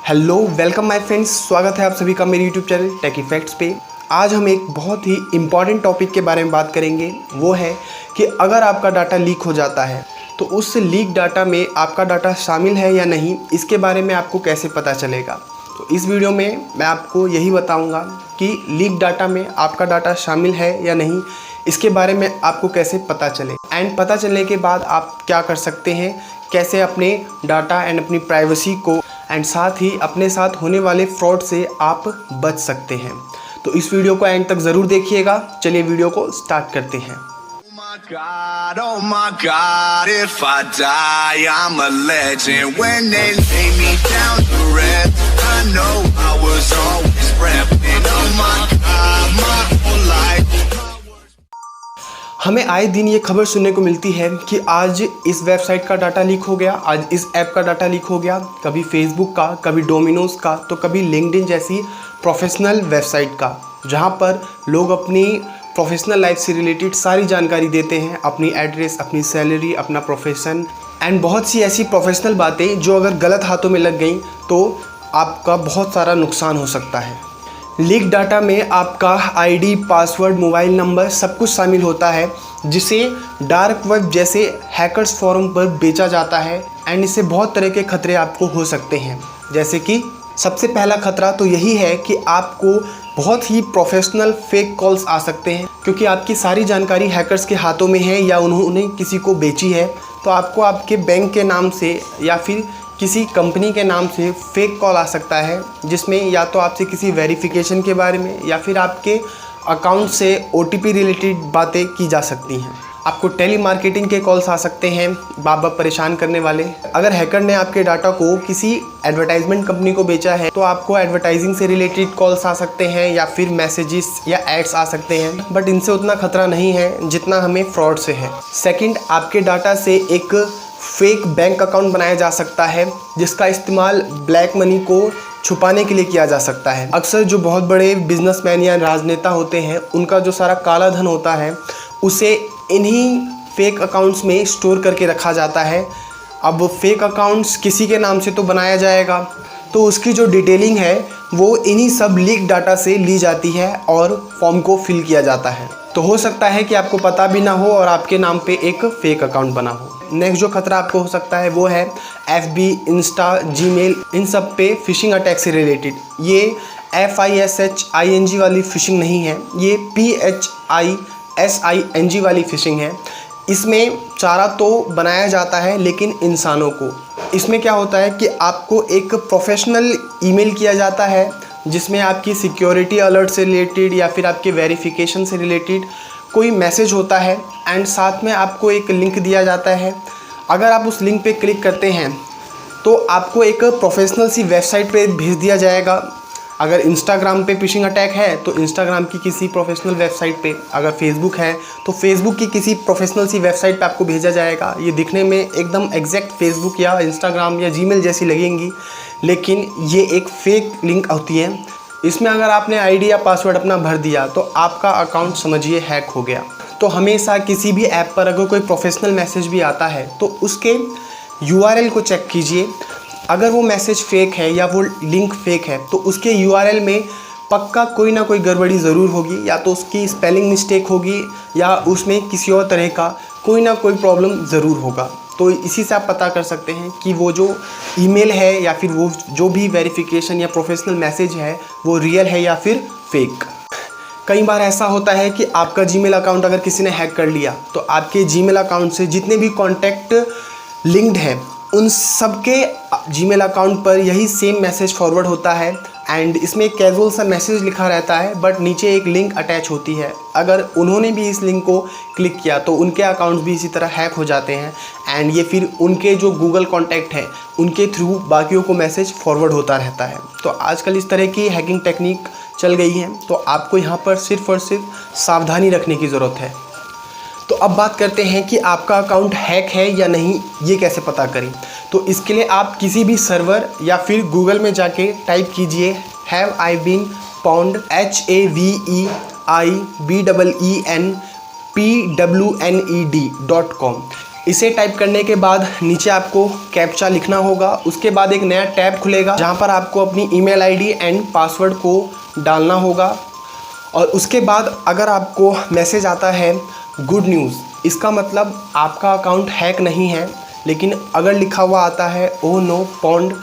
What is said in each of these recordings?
Hello welcome my friends, स्वागत है आप सभी का मेरे यूट्यूब चैनल टेक इफेक्ट्स पे। आज हम एक बहुत ही इम्पॉर्टेंट टॉपिक के बारे में बात करेंगे। वो है कि अगर आपका डाटा लीक हो जाता है तो उस लीक डाटा में आपका डाटा शामिल है या नहीं, इसके बारे में आपको कैसे पता चलेगा। तो इस वीडियो में मैं आपको यही बताऊंगा कि लीक डाटा में आपका डाटा शामिल है या नहीं, इसके बारे में आपको कैसे पता चले। एंड पता चलने के बाद आप क्या कर सकते हैं, कैसे अपने डाटा एंड अपनी प्राइवेसी को एंड साथ ही अपने साथ होने वाले फ्रॉड से आप बच सकते हैं। तो इस वीडियो को एंड तक ज़रूर देखिएगा। चलिए वीडियो को स्टार्ट करते हैं। Oh my God, if I die, I'm a legend. When they lay me down to rest, I know I was always repping. Oh my God, my whole life. हमें आए दिन ये खबर सुनने को मिलती है कि आज इस वेबसाइट का डाटा लीक हो गया, आज इस ऐप का डाटा लीक हो गया, कभी फेसबुक का, कभी डोमिनोज का, तो कभी लिंक्डइन जैसी प्रोफेशनल वेबसाइट का, जहां पर लोग अपनी प्रोफेशनल लाइफ से रिलेटेड सारी जानकारी देते हैं, अपनी एड्रेस, अपनी सैलरी, अपना प्रोफेशन एंड बहुत सी ऐसी प्रोफेशनल बातें जो अगर गलत हाथों में लग गई तो आपका बहुत सारा नुकसान हो सकता है। लीक डाटा में आपका आईडी, पासवर्ड, मोबाइल नंबर सब कुछ शामिल होता है, जिसे डार्क वेब जैसे हैकर्स फोरम पर बेचा जाता है। एंड इससे बहुत तरह के खतरे आपको हो सकते हैं। जैसे कि सबसे पहला खतरा तो यही है कि आपको बहुत ही प्रोफेशनल फेक कॉल्स आ सकते हैं, क्योंकि आपकी सारी जानकारी हैकर्स के हाथों में है या उन्होंने किसी को बेची है। तो आपको आपके बैंक के नाम से या फिर किसी कंपनी के नाम से फेक कॉल आ सकता है, जिसमें या तो आपसे किसी वेरिफिकेशन के बारे में या फिर आपके अकाउंट से OTP रिलेटेड बातें की जा सकती हैं। आपको टेली मार्केटिंग के कॉल्स आ सकते हैं, बार बार परेशान करने वाले। अगर हैकर ने आपके डाटा को किसी एडवर्टाइजमेंट कंपनी को बेचा है तो आपको एडवर्टाइजिंग से रिलेटेड कॉल्स आ सकते हैं या फिर मैसेजेस या एड्स आ सकते हैं, बट इनसे उतना खतरा नहीं है जितना हमें फ्रॉड से है। सेकंड, आपके डाटा से एक फेक बैंक अकाउंट बनाया जा सकता है, जिसका इस्तेमाल ब्लैक मनी को छुपाने के लिए किया जा सकता है। अक्सर जो बहुत बड़े बिजनेसमैन या राजनेता होते हैं, उनका जो सारा काला धन होता है उसे इन्हीं फेक अकाउंट्स में स्टोर करके रखा जाता है। अब फेक अकाउंट्स किसी के नाम से तो बनाया जाएगा, तो उसकी जो डिटेलिंग है वो इन्हीं सब लीक डाटा से ली जाती है और फॉर्म को फिल किया जाता है। तो हो सकता है कि आपको पता भी ना हो और आपके नाम पे एक फेक अकाउंट बना हो। नेक्स्ट जो खतरा आपको हो सकता है वो है FB, इंस्टा, जीमेल, इन सब पे फिशिंग अटैक से रिलेटेड। ये FISHING वाली फिशिंग नहीं है, ये PHISING वाली फिशिंग है। इसमें चारा तो बनाया जाता है लेकिन इंसानों को। इसमें क्या होता है कि आपको एक प्रोफेशनल ईमेल किया जाता है, जिसमें आपकी सिक्योरिटी अलर्ट से रिलेटेड या फिर आपके वेरिफिकेशन से रिलेटेड कोई मैसेज होता है एंड साथ में आपको एक लिंक दिया जाता है। अगर आप उस लिंक पे क्लिक करते हैं तो आपको एक प्रोफेशनल सी वेबसाइट पे भेज दिया जाएगा। अगर इंस्टाग्राम पे फिशिंग अटैक है तो इंस्टाग्राम की किसी प्रोफेशनल वेबसाइट पे, अगर फेसबुक है तो फेसबुक की किसी प्रोफेशनल सी वेबसाइट पे आपको भेजा जाएगा। ये दिखने में एकदम एग्जैक्ट फेसबुक या इंस्टाग्राम या जीमेल जैसी लगेंगी, लेकिन ये एक फेक लिंक होती है। इसमें अगर आपने आईडी या पासवर्ड अपना भर दिया तो आपका अकाउंट समझिए हैक हो गया। तो हमेशा किसी भी ऐप पर अगर कोई प्रोफेशनल मैसेज भी आता है तो उसके URL को चेक कीजिए। अगर वो मैसेज फेक है या वो लिंक फेक है तो उसके URL में पक्का कोई ना कोई गड़बड़ी ज़रूर होगी, या तो उसकी स्पेलिंग मिस्टेक होगी या उसमें किसी और तरह का कोई ना कोई प्रॉब्लम ज़रूर होगा। तो इसी से आप पता कर सकते हैं कि वो जो ईमेल है या फिर वो जो भी वेरिफिकेशन या प्रोफेशनल मैसेज है वो रियल है या फिर फेक। कई बार ऐसा होता है कि आपका जीमेल अकाउंट अगर किसी ने हैक कर लिया तो आपके जीमेल अकाउंट से जितने भी कॉन्टैक्ट लिंक्ड हैं उन सबके जीमेल अकाउंट पर यही सेम मैसेज फॉरवर्ड होता है। एंड इसमें एक कैजुअल सा मैसेज लिखा रहता है, बट नीचे एक लिंक अटैच होती है। अगर उन्होंने भी इस लिंक को क्लिक किया तो उनके अकाउंट्स भी इसी तरह हैक हो जाते हैं एंड ये फिर उनके जो गूगल कॉन्टैक्ट है उनके थ्रू बाकियों को मैसेज फॉरवर्ड होता रहता है। तो आजकल इस तरह की हैकिंग टेक्निक चल गई है, तो आपको यहाँ पर सिर्फ और सिर्फ सावधानी रखने की ज़रूरत है। तो अब बात करते हैं कि आपका अकाउंट हैक है या नहीं, ये कैसे पता करें। तो इसके लिए आप किसी भी सर्वर या फिर गूगल में जाके टाइप कीजिए have I been pond HAVEIBEENPWNED.com। इसे टाइप करने के बाद नीचे आपको कैप्चा लिखना होगा। उसके बाद एक नया टैब खुलेगा जहां पर आपको अपनी ईमेल आईडी एंड पासवर्ड को डालना होगा। और उसके बाद अगर आपको मैसेज आता है गुड न्यूज़, इसका मतलब आपका अकाउंट हैक नहीं है। लेकिन अगर लिखा हुआ आता है ओ नो पॉन्ड,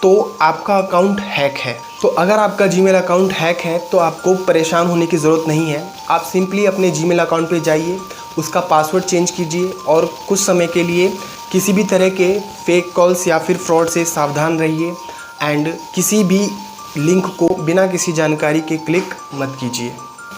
तो आपका अकाउंट हैक है। तो अगर आपका जीमेल अकाउंट हैक है तो आपको परेशान होने की ज़रूरत नहीं है। आप सिंपली अपने जीमेल अकाउंट पे जाइए, उसका पासवर्ड चेंज कीजिए और कुछ समय के लिए किसी भी तरह के फेक कॉल्स या फिर फ्रॉड से सावधान रहिए। एंड किसी भी लिंक को बिना किसी जानकारी के क्लिक मत कीजिए।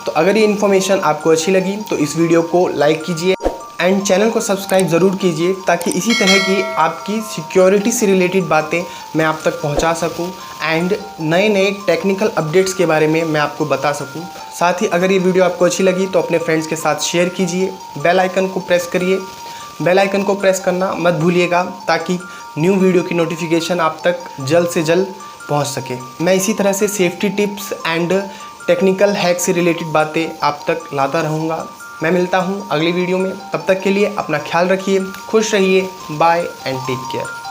तो अगर ये इन्फॉर्मेशन आपको अच्छी लगी तो इस वीडियो को लाइक कीजिए एंड चैनल को सब्सक्राइब ज़रूर कीजिए, ताकि इसी तरह की आपकी सिक्योरिटी से रिलेटेड बातें मैं आप तक पहुंचा सकूं एंड नए नए टेक्निकल अपडेट्स के बारे में मैं आपको बता सकूं। साथ ही अगर ये वीडियो आपको अच्छी लगी तो अपने फ्रेंड्स के साथ शेयर कीजिए। बेल आइकन को प्रेस करिए, बेल आइकन को प्रेस करना मत भूलिएगा, ताकि न्यू वीडियो की नोटिफिकेशन आप तक जल्द से जल्द पहुँच सके। मैं इसी तरह से safety tips and technical hack से रिलेटेड बातें आप तक लाता रहूँगा। मैं मिलता हूँ अगली वीडियो में, तब तक के लिए अपना ख्याल रखिए, खुश रहिए, बाय एंड टेक केयर।